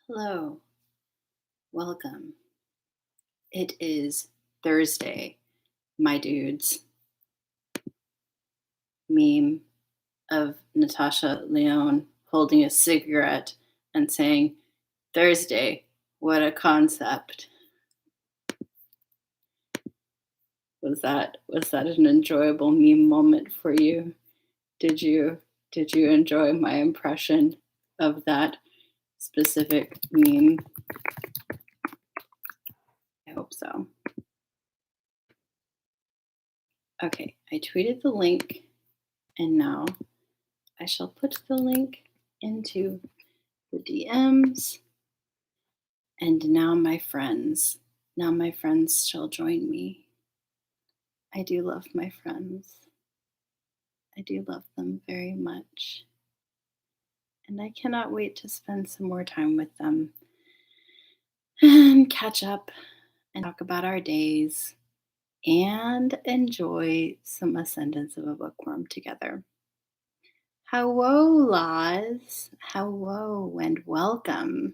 Hello, welcome. It is Thursday, my dudes. Meme of Natasha Lyonne holding a cigarette and saying, Thursday, what a concept. Was that an enjoyable meme moment for you? Did you enjoy my impression of that specific meme? I hope so. Okay, I tweeted the link, and now I shall put the link into the DMs. And now my friends shall join me. I do love my friends. I do love them very much. And I cannot wait to spend some more time with them and catch up and talk about our days and enjoy some Ascendance of a Bookworm together. Hello, Laws. Hello and welcome.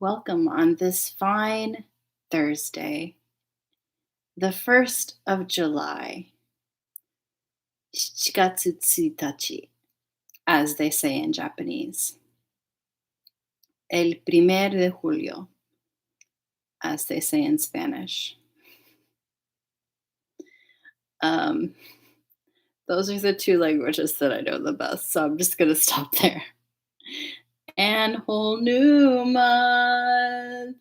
Welcome on this fine Thursday, the 1st of July, Shigatsu Tsuitachi, as they say in Japanese. El primer de julio, as they say in Spanish. Those are the two languages that I know the best, so I'm just going to stop there. And whole new month.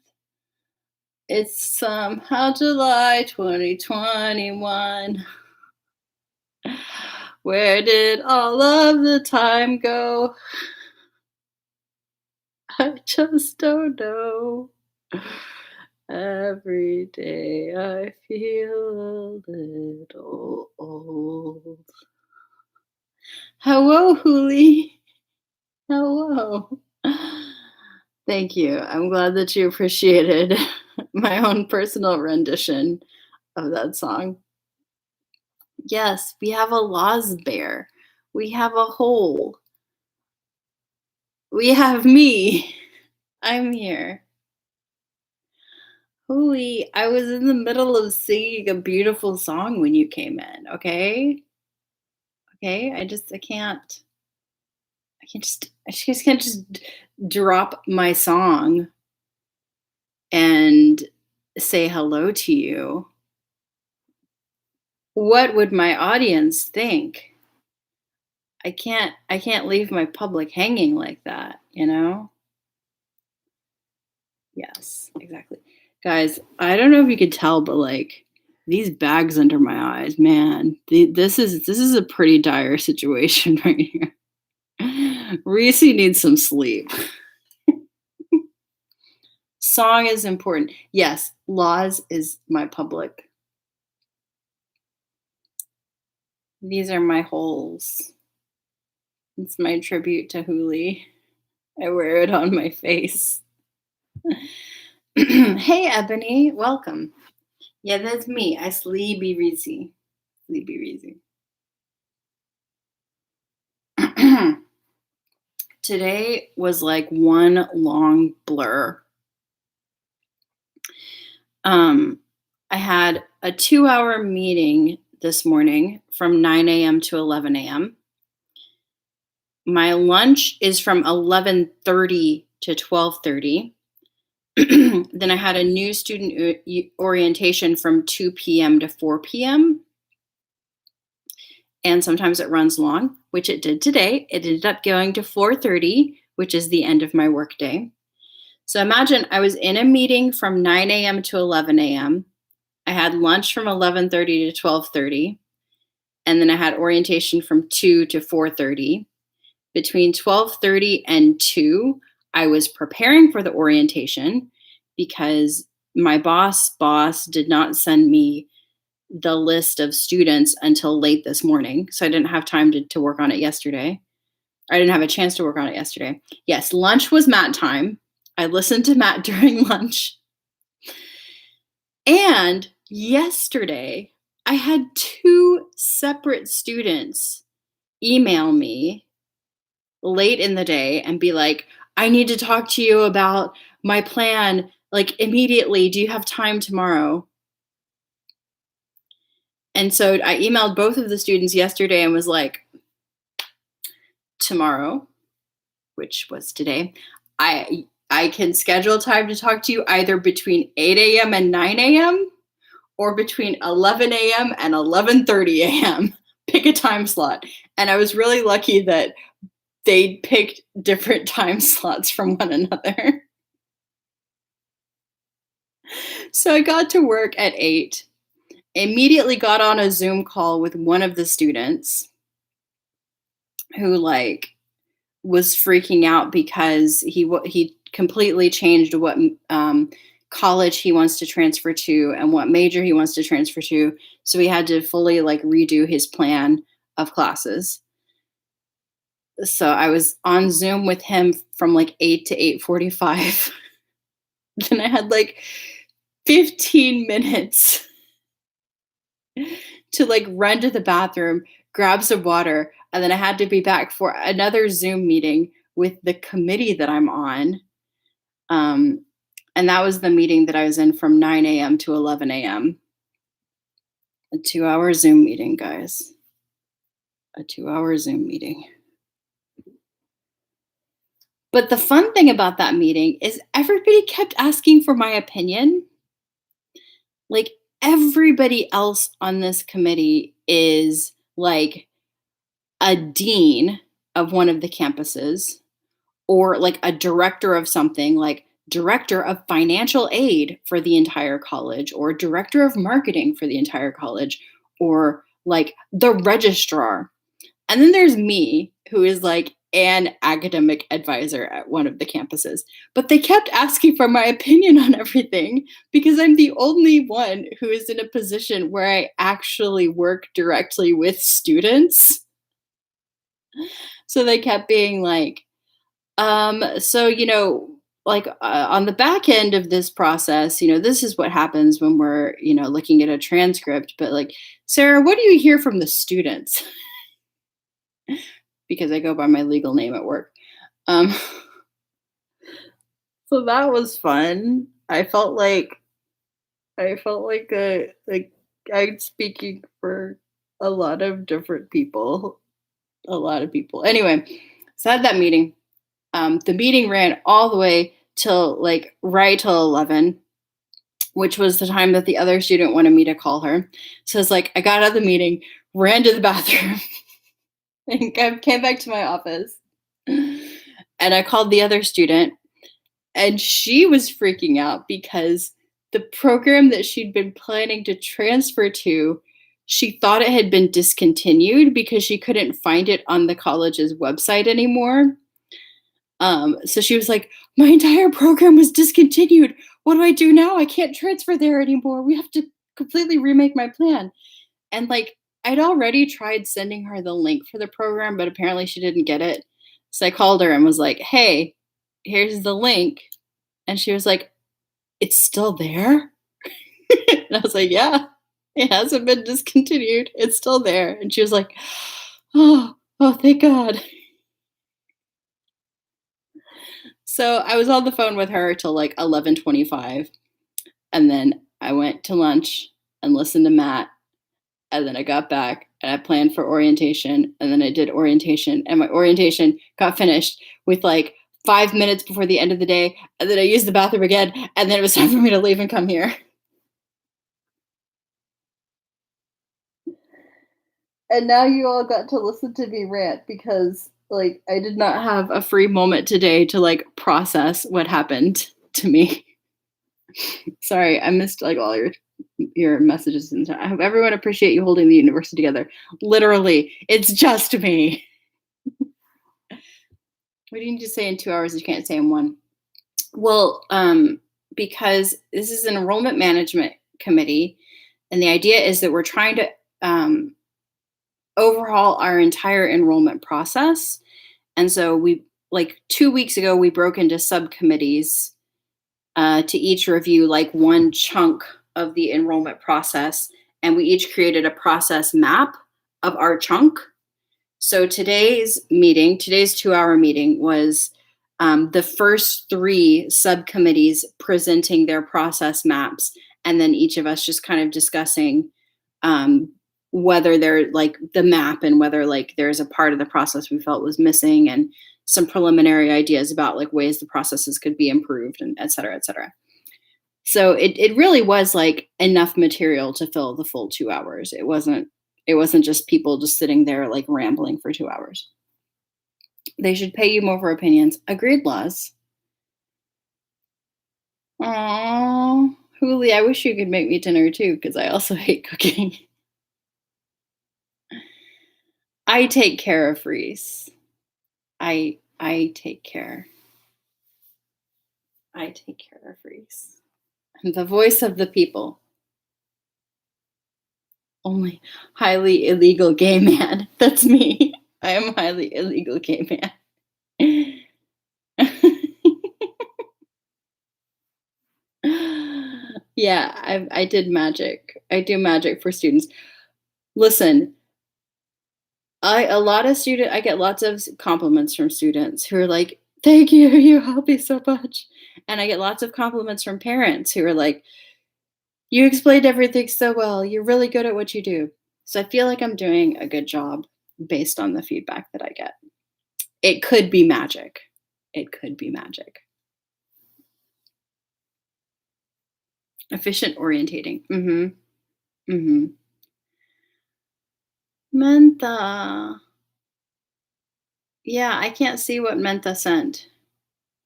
It's somehow July 2021. Where did all of the time go? I just don't know. Every day I feel a little old. Hello, Huli. Hello. Thank you. I'm glad that you appreciated my own personal rendition of that song. Yes, we have a Laws bear. We have a hole. We have me. I'm here. Hooey, I was in the middle of singing a beautiful song when you came in, okay? Okay, I just can't drop my song and say hello to you. What would my audience think? I can't leave my public hanging like that, you know? Yes, exactly. Guys, I don't know if you could tell, but these bags under my eyes, man, this is a pretty dire situation right here. Rhys needs some sleep. Song is important. Yes, Laws is my public. These are my holes. It's my tribute to Huli. I wear it on my face. Hey, Ebony, welcome. Yeah, that's me. I sleepy Rhysy. Sleepy Rhysy. Today was like one long blur. I had a 2-hour meeting this morning from 9 a.m. to 11 a.m. My lunch is from 11:30 to 12:30. Then I had a new student orientation from 2 p.m. to 4 p.m. And sometimes it runs long, which it did today. It ended up going to 4:30, which is the end of my workday. So imagine I was in a meeting from 9 a.m. to 11 a.m. I had lunch from 11:30 to 12:30. And then I had orientation from 2 to 4:30. Between 12:30 and 2, I was preparing for the orientation because my boss did not send me the list of students until late this morning. So I didn't have time to work on it yesterday. I didn't have a chance to work on it yesterday. Yes, lunch was Matt time. I listened to Matt during lunch. And yesterday, I had 2 separate students email me late in the day and be like, I need to talk to you about my plan, like, immediately. Do you have time tomorrow? And so I emailed both of the students yesterday and was like, tomorrow, which was today, I can schedule time to talk to you either between 8 a.m. and 9 a.m. or between 11 a.m. and 11:30 a.m. Pick a time slot. And I was really lucky that they picked different time slots from one another. So I got to work at 8, immediately got on a Zoom call with one of the students who like was freaking out because he completely changed what college he wants to transfer to and what major he wants to transfer to. So he had to fully like redo his plan of classes. So I was on Zoom with him from like 8 to 8:45. Then I had like 15 minutes to like run to the bathroom, grab some water, and then I had to be back for another Zoom meeting with the committee that I'm on. Um, and that was the meeting that I was in from 9 a.m. to 11 a.m. A 2-hour Zoom meeting, guys. A 2-hour Zoom meeting. But the fun thing about that meeting is everybody kept asking for my opinion. Like everybody else on this committee is like a dean of one of the campuses or like a director of something, like director of financial aid for the entire college or director of marketing for the entire college or like the registrar. And then there's me, who is like an academic advisor at one of the campuses. But they kept asking for my opinion on everything because I'm the only one who is in a position where I actually work directly with students. So they kept being like, so, like on the back end of this process, this is what happens when we're, looking at a transcript. But like, Sarah, what do you hear from the students? Because I go by my legal name at work. Um, so that was fun. I felt like I'm speaking for a lot of different people. A lot of people. Anyway, so I had that meeting. The meeting ran all the way till like right till 11, which was the time that the other student wanted me to call her. So it's like I got out of the meeting, ran to the bathroom, and came back to my office. And I called the other student, and she was freaking out because the program that she'd been planning to transfer to, she thought it had been discontinued because she couldn't find it on the college's website anymore. So she was like, my entire program was discontinued. What do I do now? I can't transfer there anymore. We have to completely remake my plan. And like, I'd already tried sending her the link for the program, but apparently she didn't get it. So I called her and was like, hey, here's the link. And she was like, it's still there? And I was like, yeah, it hasn't been discontinued. It's still there. And she was like, oh, thank God. So I was on the phone with her till like 11:25, and then I went to lunch and listened to Matt, and then I got back and I planned for orientation, and then I did orientation, and my orientation got finished with like 5 minutes before the end of the day, and then I used the bathroom again, and then it was time for me to leave and come here. And now you all got to listen to me rant because like I did not have a free moment today to like process what happened to me. Sorry, I missed like all your messages and stuff. I hope everyone appreciate you holding the university together. Literally, it's just me. What do you need to say in 2 hours you can't say in one? Well, because this is an enrollment management committee, and the idea is that we're trying to overhaul our entire enrollment process. And so we like 2 weeks ago we broke into subcommittees to each review like one chunk of the enrollment process, and we each created a process map of our chunk. So today's 2-hour meeting was the first 3 subcommittees presenting their process maps, and then each of us just kind of discussing whether they're like the map and whether like there's a part of the process we felt was missing, and some preliminary ideas about like ways the processes could be improved, and et cetera, et cetera. So it really was like enough material to fill the full 2 hours. It wasn't just people just sitting there like rambling for 2 hours. They should pay you more for opinions. Agreed, Laws. Aww, Huli, I wish you could make me dinner too, because I also hate cooking. I take care of Rhys. I take care. I take care of Rhys. I'm the voice of the people. Only highly illegal gay man. That's me. I am highly illegal gay man. Yeah, I did magic. I do magic for students. Listen, I get lots of compliments from students who are like, "Thank you, you help me so much." And I get lots of compliments from parents who are like, "You explained everything so well. You're really good at what you do." So I feel like I'm doing a good job based on the feedback that I get. It could be magic. It could be magic. Efficient orientating. Mhm. Mhm. Mentha. Yeah, I can't see what Mentha sent.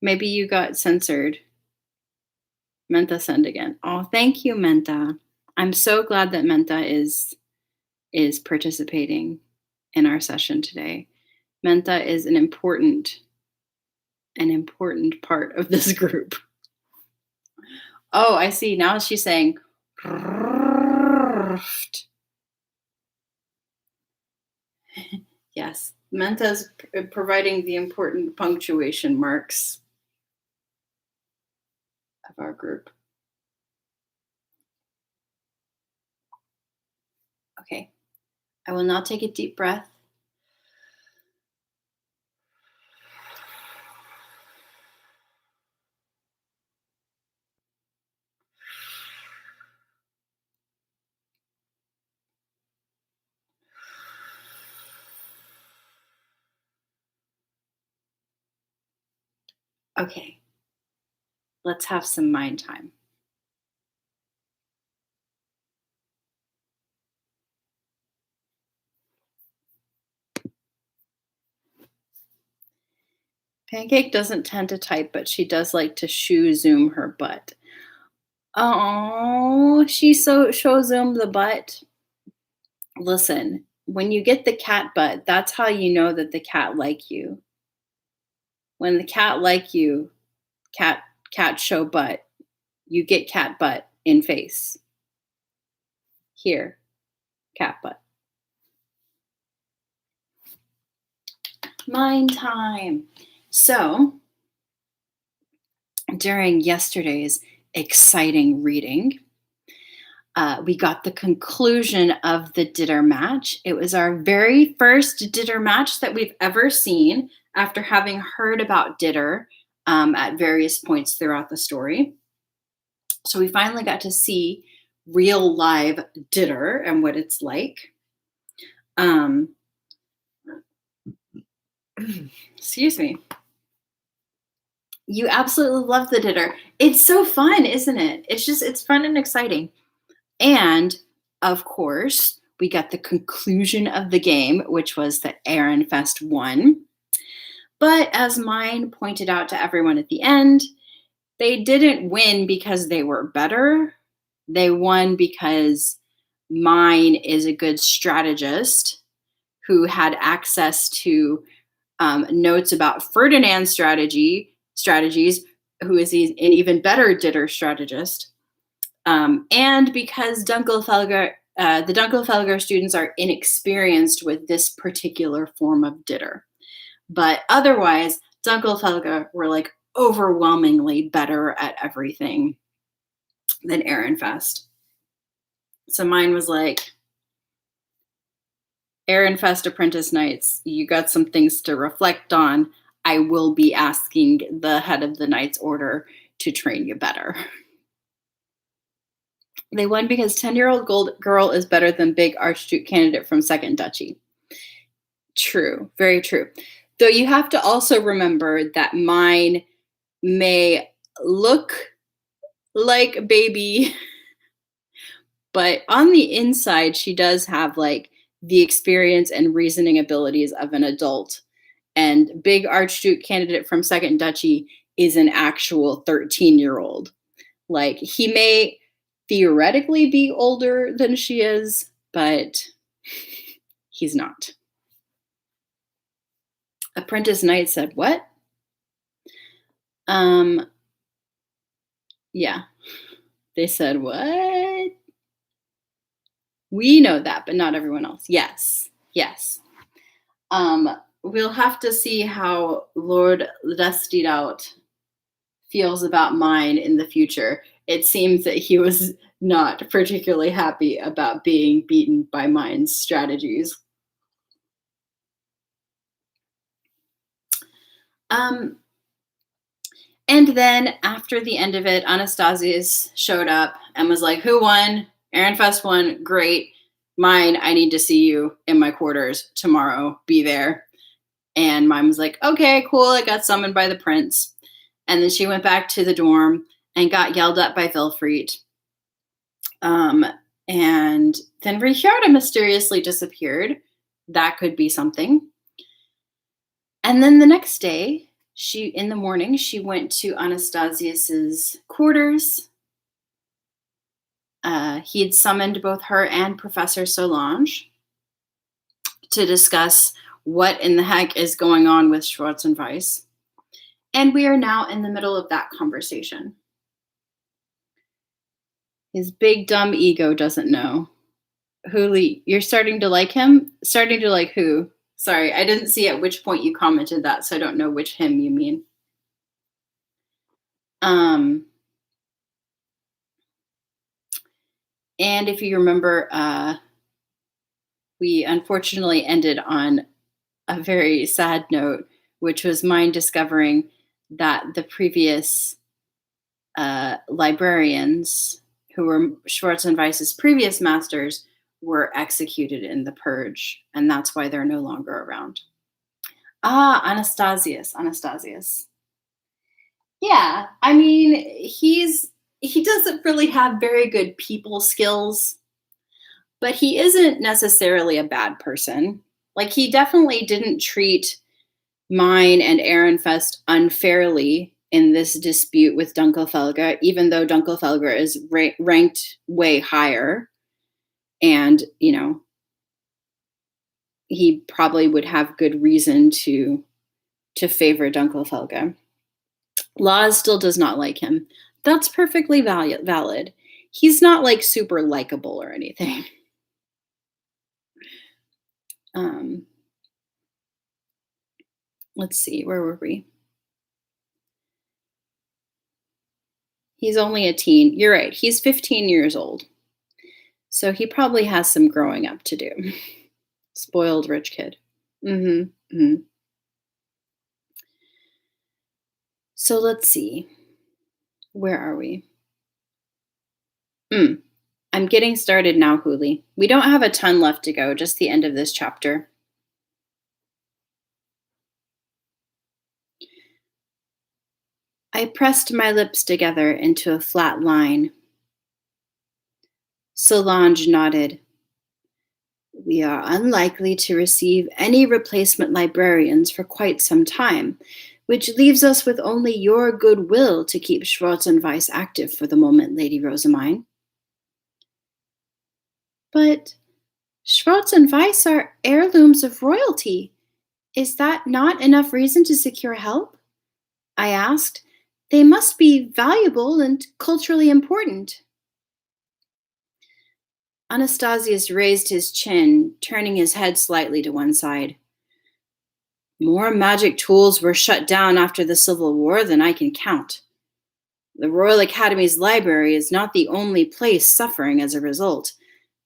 Maybe you got censored. Mentha send again. Oh, thank you, Mentha. I'm so glad that Mentha is participating in our session today. Mentha is an important part of this group. Oh, I see. Now she's saying yes. Mentha's providing the important punctuation marks of our group. Okay. I will now take a deep breath. Okay. Let's have some mind time. Pancake doesn't tend to type, but she does like to shoe zoom her butt. Oh, she so show zoom the butt. Listen, when you get the cat butt, that's how you know that the cat like you. When the cat like you, cat show butt, you get cat butt in face. Here, cat butt. Mind time. So, during yesterday's exciting reading, we got the conclusion of the Ditter match. It was our very first Ditter match that we've ever seen after having heard about Ditter at various points throughout the story. So we finally got to see real live Ditter and what it's like. Excuse me. You absolutely love the Ditter. It's so fun, isn't it? It's fun and exciting. And of course, we got the conclusion of the game, which was that Fest won. But as Mine pointed out to everyone at the end, they didn't win because they were better. They won because Mine is a good strategist who had access to notes about Ferdinand's strategies, who is an even better Ditter strategist. And because the Dunkelfelger students are inexperienced with this particular form of Ditter. But otherwise, Dunkelfelger were like overwhelmingly better at everything than Ehrenfest. So Mine was like, Ehrenfest Apprentice Nights, you got some things to reflect on. I will be asking the head of the Knight's Order to train you better. They won because 10-year-old girl is better than big Archduke candidate from Second Duchy. True, very true. Though you have to also remember that mine may look like a baby, but on the inside, she does have like the experience and reasoning abilities of an adult. And big Archduke candidate from Second Duchy is an actual 13-year-old. Like, he may theoretically be older than she is, but he's not. Apprentice Knight said, what? Yeah. They said, what? We know that, but not everyone else. Yes. Yes. We'll have to see how Lord Lestidout feels about mine in the future. It seems that he was not particularly happy about being beaten by mine's strategies. And then after the end of it, Anastasius showed up and was like, who won? Ehrenfest won. Great. Mine, I need to see you in my quarters tomorrow. Be there. And mine was like, okay, cool. I got summoned by the prince. And then she went back to the dorm and got yelled at by Wilfried. And then Richarda mysteriously disappeared. That could be something. And then the next day, in the morning, she went to Anastasius's quarters. He had summoned both her and Professor Solange to discuss what in the heck is going on with Schwarzenweiss. And we are now in the middle of that conversation. His big, dumb ego doesn't know. Huli, you're starting to like him? Starting to like who? Sorry, I didn't see at which point you commented that, so I don't know which him you mean. And if you remember, we unfortunately ended on a very sad note, which was mine discovering that the previous librarians, who were Schwarzenweiss's previous masters, were executed in the Purge, and that's why they're no longer around. Anastasius. Yeah, I mean, he doesn't really have very good people skills, but he isn't necessarily a bad person. Like, he definitely didn't treat mine and Ehrenfest unfairly in this dispute with Dunkelfelger, even though Dunkelfelger is ranked way higher. And, you know, he probably would have good reason to favor Dunkelfelger. Laz still does not like him. That's perfectly valid. He's not like super likable or anything. Let's see, where were we? He's only a teen. You're right. He's 15 years old. So he probably has some growing up to do. Spoiled rich kid. So let's see. Where are we? I'm getting started now, Huli. We don't have a ton left to go, just the end of this chapter. I pressed my lips together into a flat line. Solange nodded. We are unlikely to receive any replacement librarians for quite some time, which leaves us with only your goodwill to keep Schwarzenweiss active for the moment, Lady Rosamine. But Schwarzenweiss are heirlooms of royalty. Is that not enough reason to secure help? I asked. They must be valuable and culturally important. Anastasius raised his chin, turning his head slightly to one side. More magic tools were shut down after the Civil War than I can count. The Royal Academy's library is not the only place suffering as a result,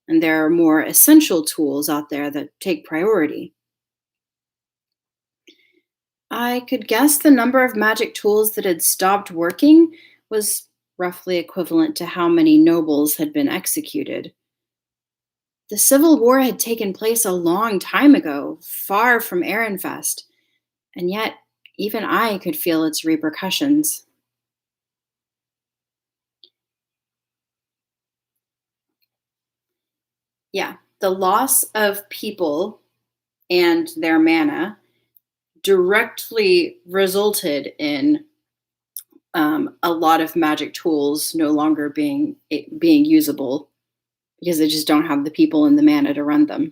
and there are more essential tools out there that take priority. I could guess the number of magic tools that had stopped working was roughly equivalent to how many nobles had been executed. The Civil War had taken place a long time ago, far from Ehrenfest, and yet even I could feel its repercussions. Yeah, the loss of people and their mana directly resulted in a lot of magic tools no longer being usable because they just don't have the people and the mana to run them.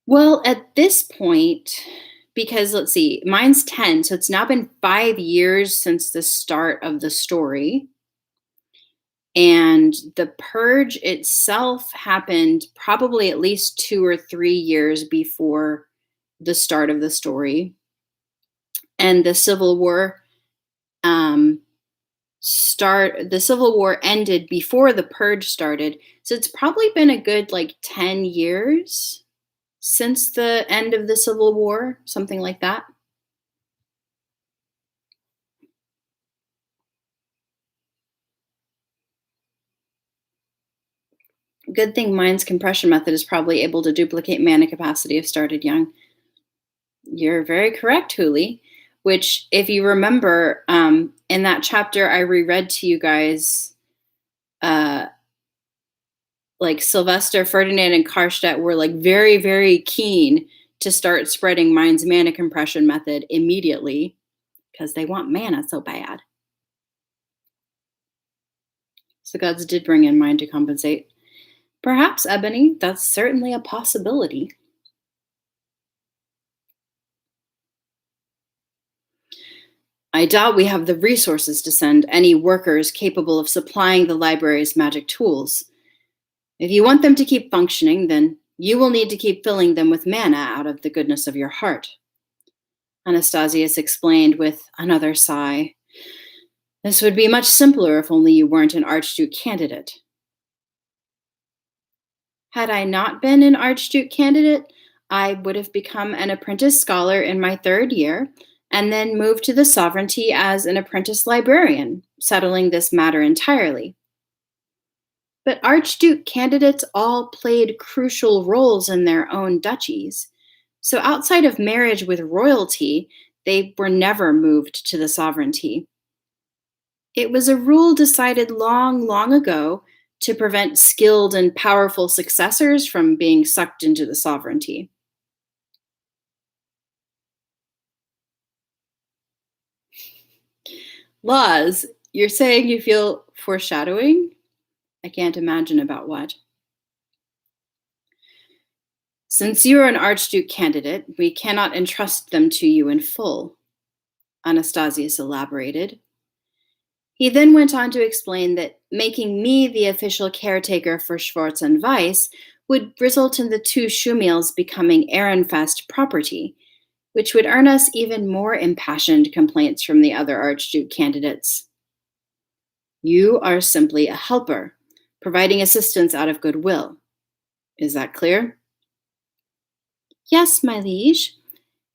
Well, at this point, because let's see, mine's 10, so it's now been 5 years since the start of the story. And the purge itself happened probably at least 2 or 3 years before the start of the story. And um, the Civil War ended before the purge started. So it's probably been a good like 10 years since the end of the Civil War, something like that. Good thing mine's compression method is probably able to duplicate mana capacity if started young. You're very correct, Huli. Which, if you remember, in that chapter I reread to you guys, uh, like Sylvester, Ferdinand, and Karstedt were like very, very keen to start spreading mine's mana compression method immediately because they want mana so bad. So the gods did bring in mine to compensate. Perhaps, Ebony, that's certainly a possibility. I doubt we have the resources to send any workers capable of supplying the library's magic tools. If you want them to keep functioning, then you will need to keep filling them with mana out of the goodness of your heart. Anastasius explained with another sigh. This would be much simpler if only you weren't an Archduke candidate. Had I not been an Archduke candidate, I would have become an apprentice scholar in my 3rd year and then moved to the sovereignty as an apprentice librarian, settling this matter entirely. But Archduke candidates all played crucial roles in their own duchies. So outside of marriage with royalty, they were never moved to the sovereignty. It was a rule decided long, long ago to prevent skilled and powerful successors from being sucked into the sovereignty. Laws, you're saying you feel foreshadowing? I can't imagine about what. Since you are an Archduke candidate, we cannot entrust them to you in full, Anastasius elaborated. He then went on to explain that making me the official caretaker for Schwarz and Weiss would result in the two Schumils becoming Ehrenfest property, which would earn us even more impassioned complaints from the other Archduke candidates. You are simply a helper, providing assistance out of goodwill. Is that clear? Yes, my liege.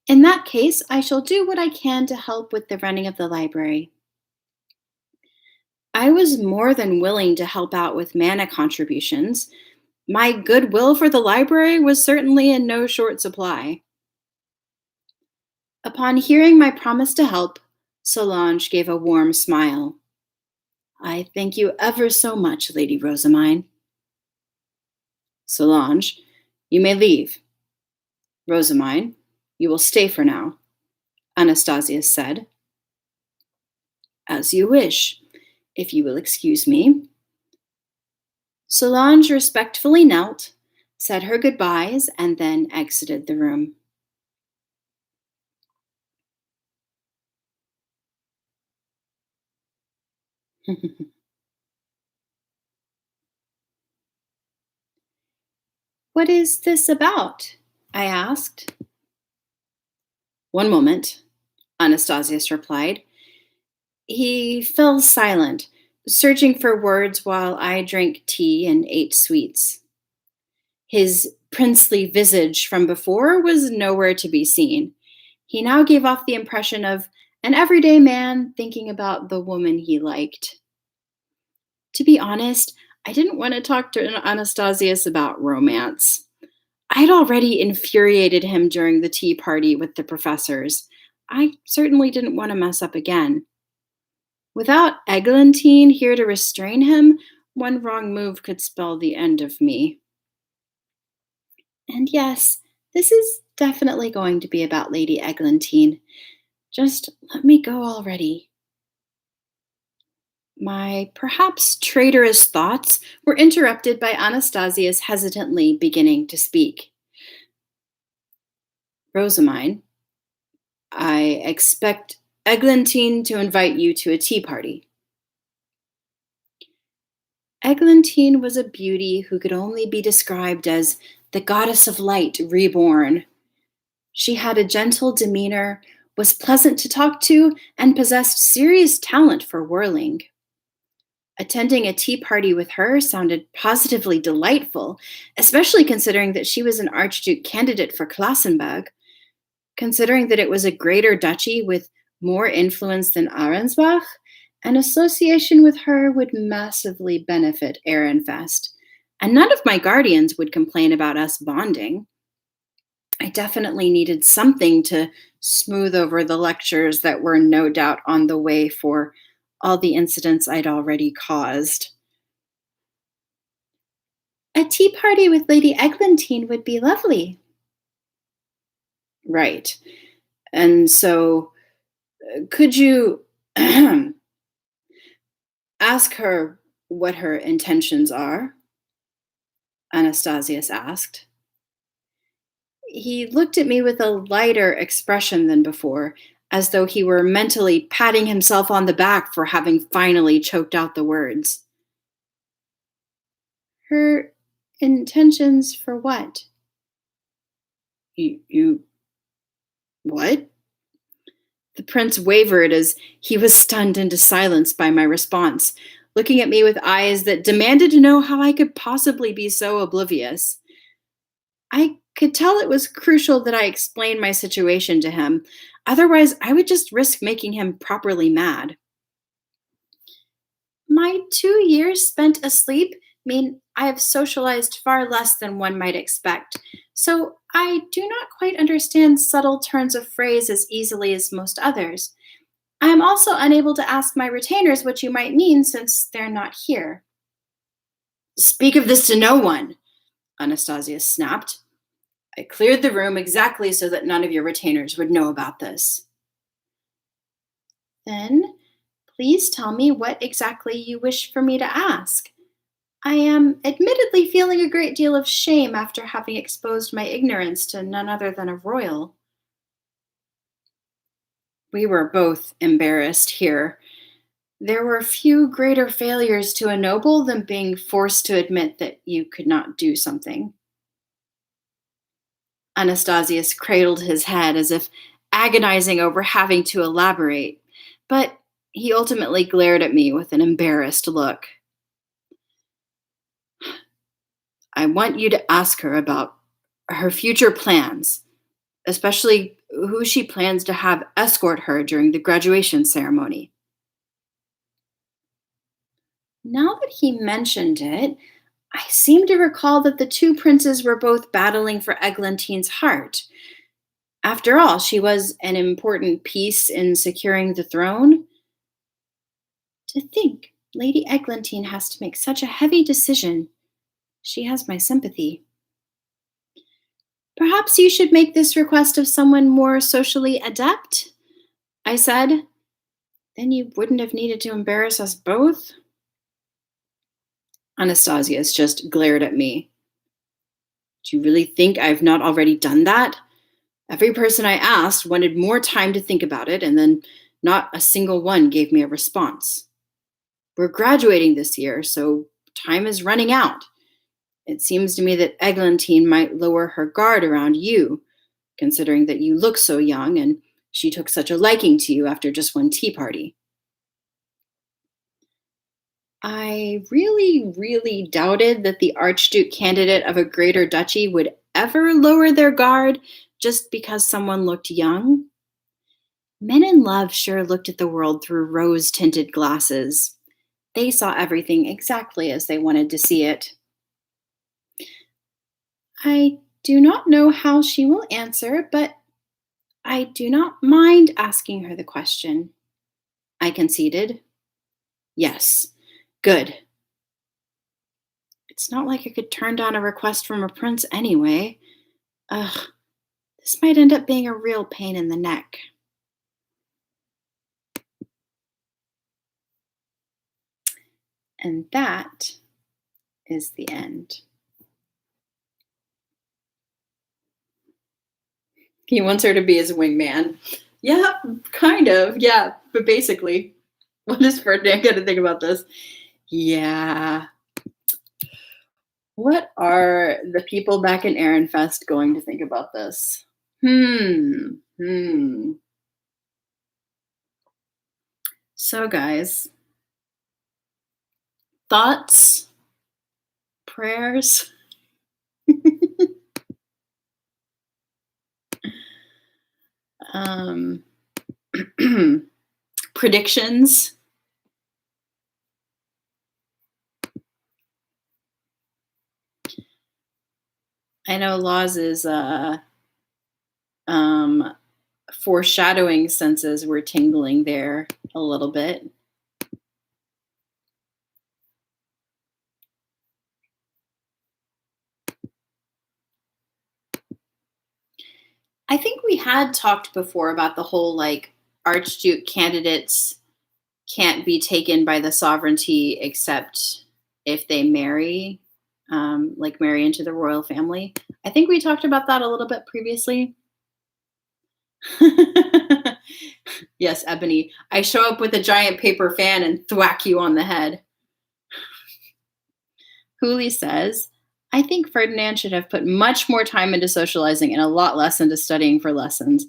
In that case, I shall do what I can to help with the running of the library. I was more than willing to help out with mana contributions. My goodwill for the library was certainly in no short supply. Upon hearing my promise to help, Solange gave a warm smile. I thank you ever so much, Lady Rosamine. Solange, you may leave. Rosamine, you will stay for now, Anastasius said. As you wish, if you will excuse me. Solange respectfully knelt, said her goodbyes, and then exited the room. What is this about? I asked. One moment, Anastasius replied. He fell silent, searching for words while I drank tea and ate sweets. His princely visage from before was nowhere to be seen. He now gave off the impression of an everyday man thinking about the woman he liked. To be honest, I didn't want to talk to Anastasius about romance. I'd already infuriated him during the tea party with the professors. I certainly didn't want to mess up again. Without Eglantine here to restrain him, one wrong move could spell the end of me. And yes, this is definitely going to be about Lady Eglantine. Just let me go already. My perhaps traitorous thoughts were interrupted by Anastasius hesitantly beginning to speak. Rosamine, I expect Eglantine to invite you to a tea party. Eglantine was a beauty who could only be described as the goddess of light reborn. She had a gentle demeanor, was pleasant to talk to, and possessed serious talent for whirling. Attending a tea party with her sounded positively delightful, especially considering that she was an Archduke candidate for Klassenburg, considering that it was a greater duchy with more influence than Arensbach. An association with her would massively benefit Ehrenfest, and none of my guardians would complain about us bonding. I definitely needed something to smooth over the lectures that were no doubt on the way for all the incidents I'd already caused. A tea party with Lady Eglantine would be lovely. Right. And so, could you ask her what her intentions are? Anastasius asked. He looked at me with a lighter expression than before, as though he were mentally patting himself on the back for having finally choked out the words. Her intentions for what? You what? The prince wavered as he was stunned into silence by my response, looking at me with eyes that demanded to know how I could possibly be so oblivious. I could tell it was crucial that I explain my situation to him, otherwise, I would just risk making him properly mad. My 2 years spent asleep mean I have socialized far less than one might expect, so I do not quite understand subtle turns of phrase as easily as most others. I am also unable to ask my retainers what you might mean since they're not here. Speak of this to no one, Anastasius snapped. I cleared the room exactly so that none of your retainers would know about this. Then, please tell me what exactly you wish for me to ask. I am admittedly feeling a great deal of shame after having exposed my ignorance to none other than a royal. We were both embarrassed here. There were few greater failures to a noble than being forced to admit that you could not do something. Anastasius cradled his head as if agonizing over having to elaborate, but he ultimately glared at me with an embarrassed look. I want you to ask her about her future plans, especially who she plans to have escort her during the graduation ceremony. Now that he mentioned it, I seem to recall that the two princes were both battling for Eglantine's heart. After all, she was an important piece in securing the throne. To think Lady Eglantine has to make such a heavy decision. She has my sympathy. Perhaps you should make this request of someone more socially adept, I said. Then you wouldn't have needed to embarrass us both. Anastasius just glared at me. Do you really think I've not already done that? Every person I asked wanted more time to think about it, and then not a single one gave me a response. We're graduating this year, so time is running out. It seems to me that Eglantine might lower her guard around you, considering that you look so young and she took such a liking to you after just one tea party. I really, really doubted that the Archduke candidate of a greater duchy would ever lower their guard just because someone looked young. Men in love sure looked at the world through rose tinted glasses. They saw everything exactly as they wanted to see it. I do not know how she will answer, but I do not mind asking her the question, I conceded. Yes, good. It's not like I could turn down a request from a prince anyway. Ugh, this might end up being a real pain in the neck. And that is the end. He wants her to be his wingman. Yeah, kind of. Yeah, but basically, what is Ferdinand going to think about this? Yeah. What are the people back in Ehrenfest going to think about this? Hmm. So, guys, thoughts, prayers, um, predictions. I know Laws's um, foreshadowing senses were tingling there a little bit. I think we had talked before about the whole like Archduke candidates can't be taken by the sovereignty except if they marry, like marry into the royal family. I think we talked about that a little bit previously. Yes, Ebony. I show up with a giant paper fan and thwack you on the head. Hooley says, I think Ferdinand should have put much more time into socializing and a lot less into studying for lessons.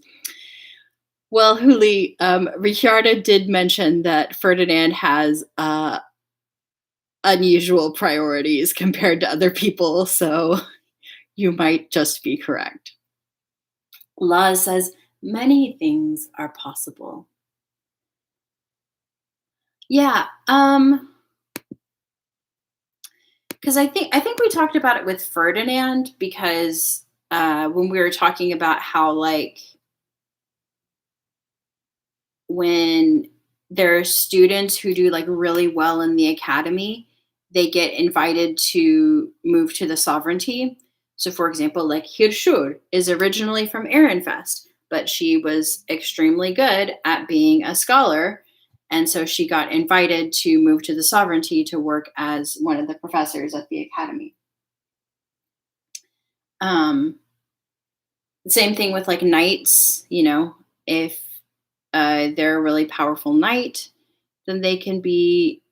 Well, Hooley, Ricciarda did mention that Ferdinand has unusual priorities compared to other people, so you might just be correct. Laz says, many things are possible. Yeah, because I think we talked about it with Ferdinand because when we were talking about how like when there are students who do like really well in the academy, they get invited to move to the sovereignty. So, for example, like Hirshur is originally from Ehrenfest, but she was extremely good at being a scholar. And so she got invited to move to the sovereignty to work as one of the professors at the academy. Same thing with like knights, you know, if they're a really powerful knight, then they can be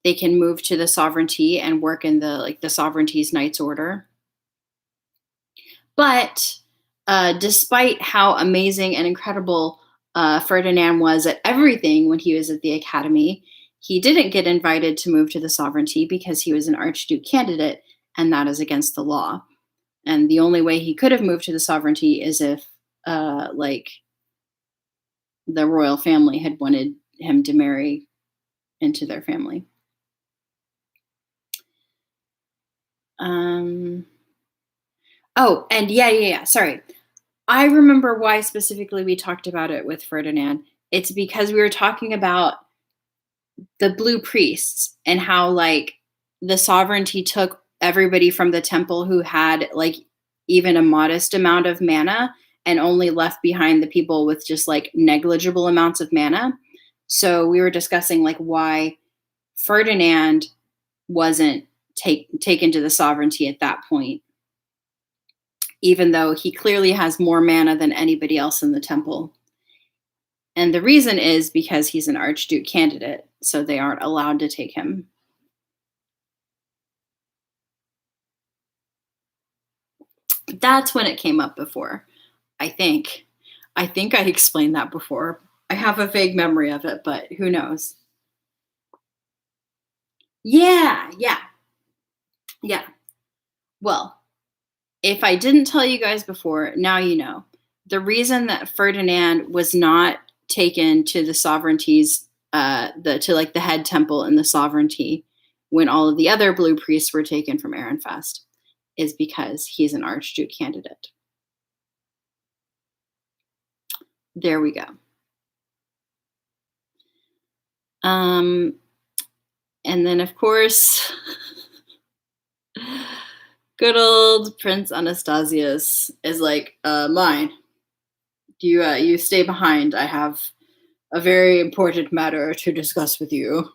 they can move to the sovereignty and work in the sovereignty's knights order. But despite how amazing and incredible Ferdinand was at everything when he was at the academy, he didn't get invited to move to the sovereignty because he was an archduke candidate, and that is against the law. And the only way he could have moved to the sovereignty is if like the royal family had wanted him to marry into their family. Oh, and yeah. Sorry. I remember why specifically we talked about it with Ferdinand. It's because we were talking about the blue priests and how like the sovereignty took everybody from the temple who had like even a modest amount of mana and only left behind the people with just like negligible amounts of mana. So we were discussing like why Ferdinand wasn't taken to the sovereignty at that point, even though he clearly has more mana than anybody else in the temple. And the reason is because he's an archduke candidate, so they aren't allowed to take him. That's when it came up before, I think. I think I explained that before. I have a vague memory of it, but who knows? Yeah. Well, if I didn't tell you guys before, now you know. the reason that Ferdinand was not taken to the sovereignties, to the head temple in the sovereignty when all of the other blue priests were taken from Ehrenfest is because he's an archduke candidate. There we go. And then, of course, good old Prince Anastasius is like, mine. You stay behind. I have a very important matter to discuss with you.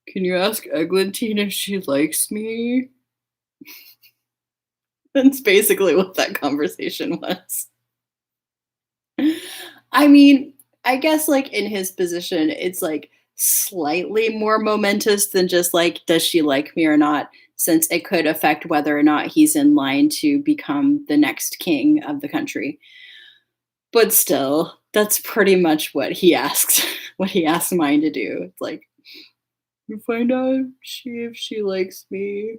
Can you ask Eglantine if she likes me? That's basically what that conversation was. I mean, I guess like in his position, it's like slightly more momentous than just like, does she like me or not? Since it could affect whether or not he's in line to become the next king of the country. But still, that's pretty much what he asked, what he asked mine to do. It's like, you find out if she likes me.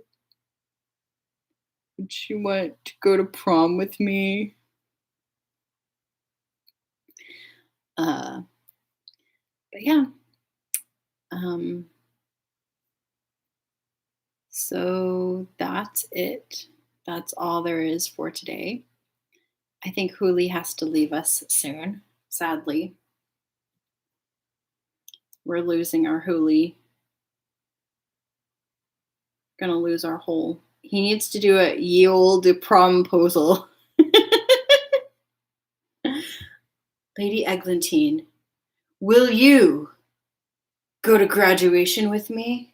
Would she want to go to prom with me? But yeah. So that's it. That's all there is for today. I think Huli has to leave us soon, sadly. We're losing our Huli. Gonna lose our whole. He needs to do a ye olde promposal. Lady Eglantine, will you go to graduation with me?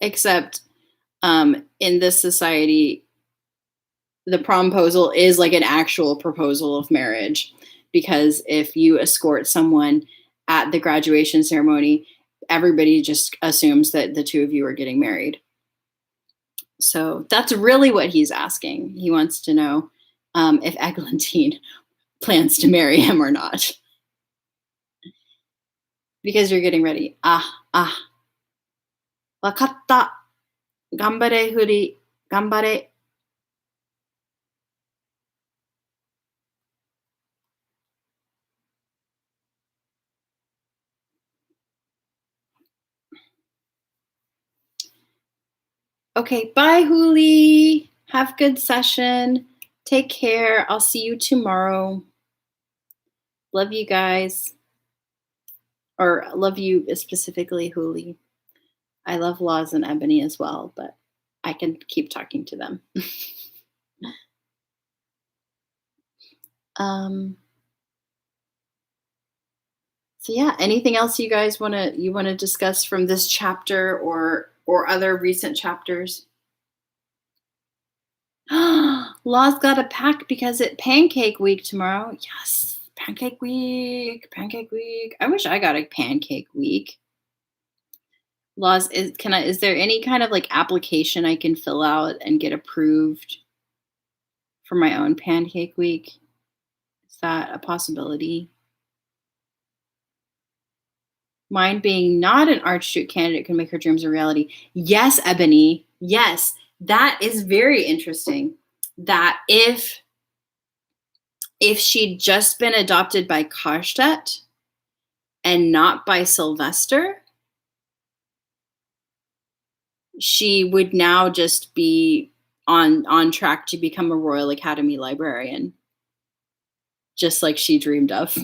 Except in this society, the promposal is like an actual proposal of marriage, because if you escort someone at the graduation ceremony, everybody just assumes that the two of you are getting married. So that's really what he's asking. He wants to know if Eglantine plans to marry him or not. Because you're getting ready. Wakatta. Gambare Huri. Gambare. Okay, bye, Huli. Have good session. Take care. I'll see you tomorrow. Love you guys. Or love you specifically, Huli. I love Laws and Ebony as well, but I can keep talking to them. So yeah, anything else you guys want to discuss from this chapter or other recent chapters? Law's got a pack because it's Pancake Week tomorrow. Yes, Pancake Week, Pancake Week. I wish I got a Pancake Week. Laws, is there any kind of like application I can fill out and get approved for my own Pancake Week? Is that a possibility? Mine being not an Archduke candidate can make her dreams a reality. Yes, Ebony. Yes, that is very interesting. That if she'd just been adopted by Karstedt and not by Sylvester, she would now just be on track to become a Royal Academy librarian, just like she dreamed of.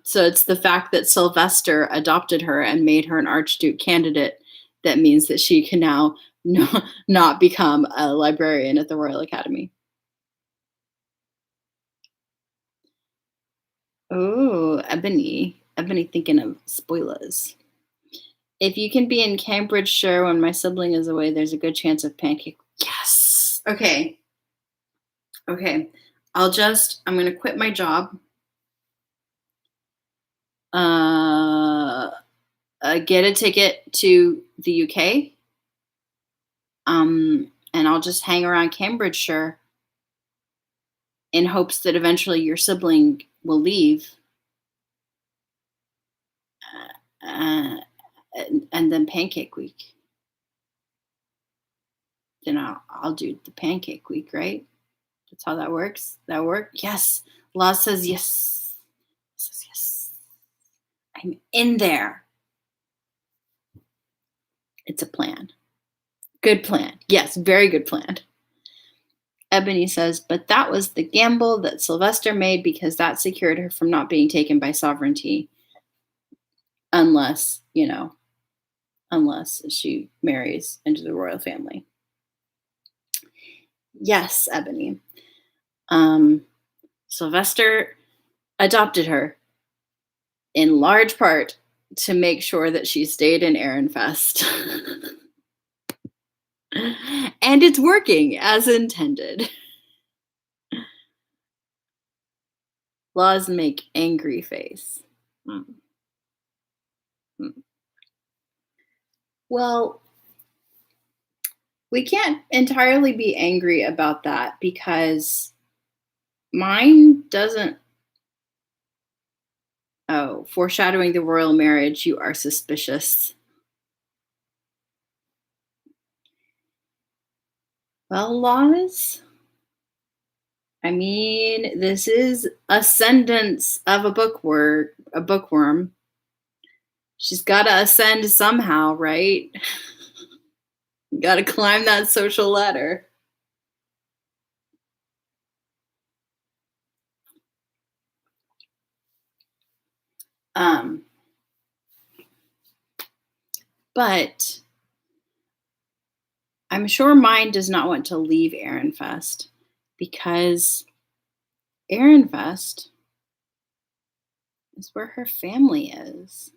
So it's the fact that Sylvester adopted her and made her an Archduke candidate that means that she can now not become a librarian at the Royal Academy. Oh, Ebony thinking of spoilers. If you can be in Cambridgeshire when my sibling is away, there's a good chance of Pancake. Yes. Okay. I'm going to quit my job. Get a ticket to the UK. And I'll just hang around Cambridgeshire in hopes that eventually your sibling will leave. And then Pancake Week. then I'll do the pancake week, right? That's how that works. That work? Yes. Law says yes. Says yes. I'm in there. It's a plan. Good plan. Yes, very good plan. Ebony says, but that was the gamble that Sylvester made because that secured her from not being taken by sovereignty. Unless, unless she marries into the royal family. Yes, Ebony. Sylvester adopted her in large part to make sure that she stayed in Ehrenfest. And it's working as intended. Laws make angry face. Well, we can't entirely be angry about that because mine doesn't. Oh, foreshadowing the royal marriage, you are suspicious. Well, Laws, I mean, this is Ascendance of a bookworm. She's got to ascend somehow, right? Got to climb that social ladder. But I'm sure mine does not want to leave Ehrenfest because Ehrenfest is where her family is.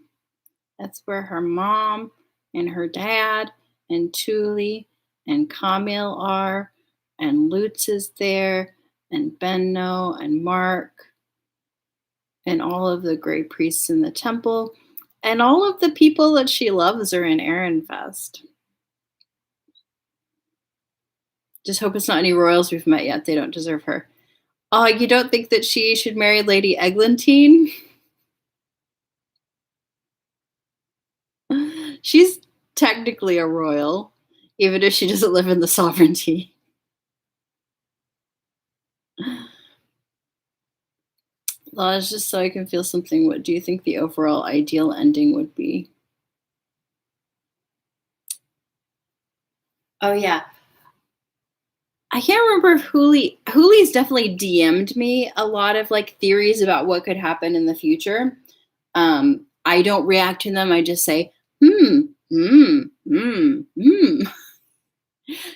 That's where her mom and her dad and Thule and Camille are, and Lutz is there, and Benno and Mark, and all of the great priests in the temple, and all of the people that she loves are in Ehrenfest. Just hope it's not any royals we've met yet. They don't deserve her. Oh, you don't think that she should marry Lady Eglantine? She's technically a royal, even if she doesn't live in the sovereignty. Laws, just so I can feel something, what do you think the overall ideal ending would be? Oh, yeah. I can't remember if Huli's definitely DM'd me a lot of like theories about what could happen in the future. I don't react to them. I just say,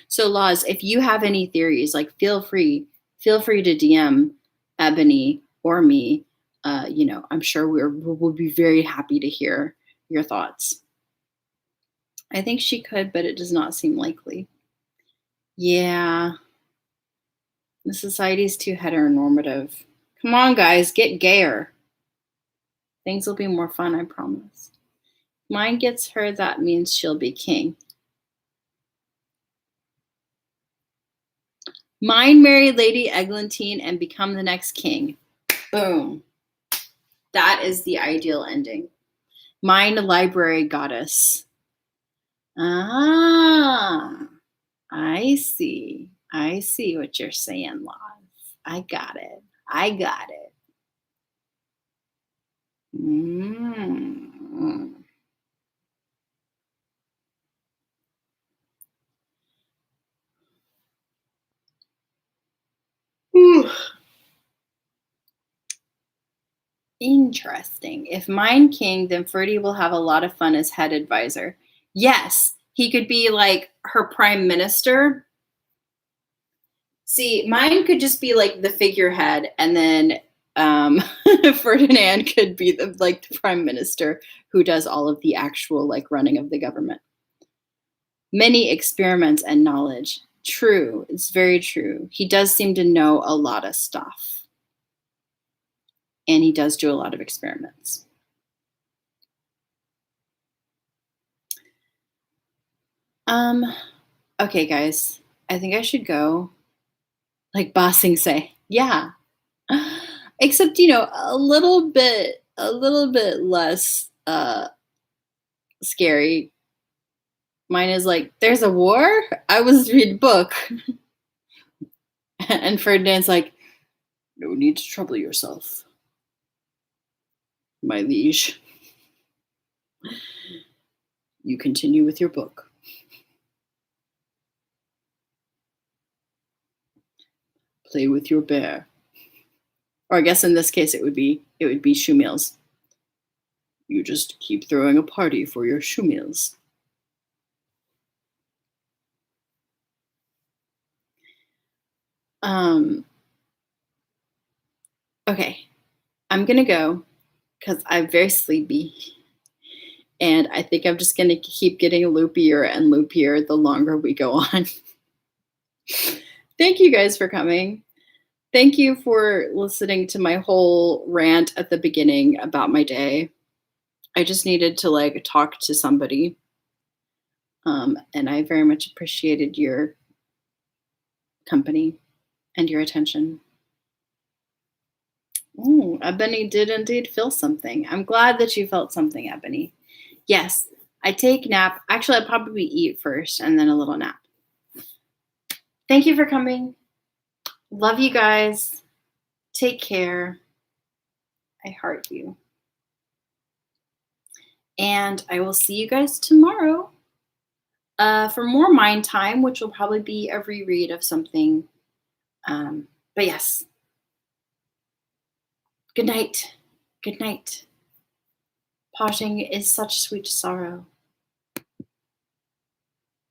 So Laws, if you have any theories, like feel free to DM Ebony or me. I'm sure we'll be very happy to hear your thoughts. I think she could, but it does not seem likely. Yeah. The society's too heteronormative. Come on, guys, get gayer. Things will be more fun, I promise. Mine gets her, that means she'll be king. Mine marry Lady Eglantine and become the next king. Boom. That is the ideal ending. Mine library goddess. Ah, I see. I see what you're saying, Laws. I got it. Interesting. If mine king, then Ferdy will have a lot of fun as head advisor. Yes, he could be like her prime minister. See, mine could just be like the figurehead, and then Ferdinand could be the prime minister who does all of the actual like running of the government. Many experiments and knowledge. True, it's very true. He does seem to know a lot of stuff. And he does do a lot of experiments. Okay, guys, I think I should go. Like Bossing say, yeah. Except, a little bit less scary. Mine is like, there's a war? I was reading a book. And Ferdinand's like, no need to trouble yourself, my liege. You continue with your book. Play with your bear. Or I guess in this case it would be shoe meals. You just keep throwing a party for your shoe meals. Okay, I'm gonna go because I'm very sleepy. And I think I'm just gonna keep getting loopier and loopier the longer we go on. Thank you guys for coming. Thank you for listening to my whole rant at the beginning about my day. I just needed to like talk to somebody. And I very much appreciated your company and your attention. Ebony did indeed feel something. I'm glad that you felt something, Ebony. Yes, I take nap. Actually, I'd probably eat first and then a little nap. Thank you for coming. Love you guys. Take care. I heart you. And I will see you guys tomorrow for more Mind Time, which will probably be a reread of something. But yes. Good night. Good night. Parting is such sweet sorrow.